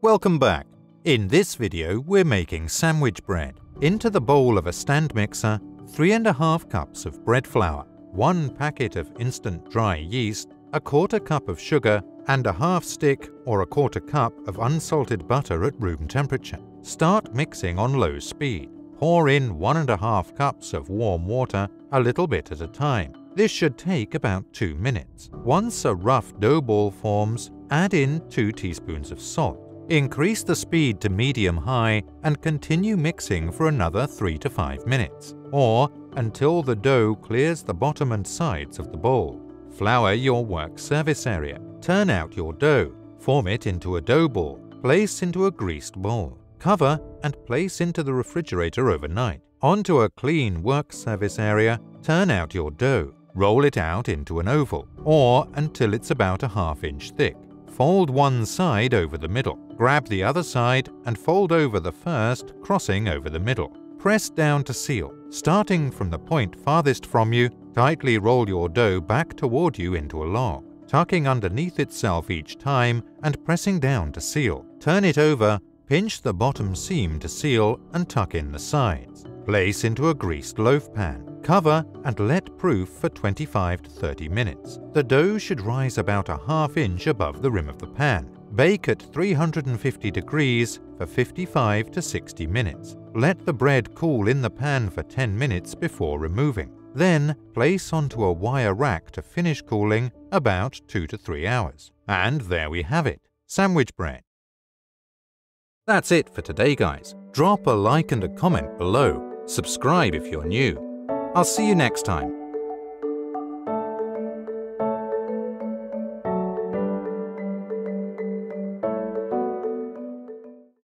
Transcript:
Welcome back. In this video, we're making sandwich bread. Into the bowl of a stand mixer, 3½ cups of bread flour, 1 packet of instant dry yeast, 1/4 cup of sugar, and 1/2 stick or 1/4 cup of unsalted butter at room temperature. Start mixing on low speed. Pour in 1½ cups of warm water, a little bit at a time. This should take about 2 minutes. Once a rough dough ball forms, add in 2 teaspoons of salt. Increase the speed to medium-high and continue mixing for another 3 to 5 minutes, or until the dough clears the bottom and sides of the bowl. Flour your work surface area. Turn out your dough. Form it into a dough ball. Place into a greased bowl. Cover and place into the refrigerator overnight. Onto a clean work surface area, turn out your dough. Roll it out into an oval, or until it's about a 1/2 inch thick. Fold one side over the middle. Grab the other side and fold over the first, crossing over the middle. Press down to seal. Starting from the point farthest from you, tightly roll your dough back toward you into a log, tucking underneath itself each time and pressing down to seal. Turn it over, pinch the bottom seam to seal and tuck in the sides. Place into a greased loaf pan. Cover and let proof for 25 to 30 minutes. The dough should rise about a 1/2 inch above the rim of the pan. Bake at 350 degrees for 55 to 60 minutes. Let the bread cool in the pan for 10 minutes before removing. Then place onto a wire rack to finish cooling about 2 to 3 hours. And there we have it, sandwich bread. That's it for today, guys. Drop a like and a comment below. Subscribe if you're new. I'll see you next time.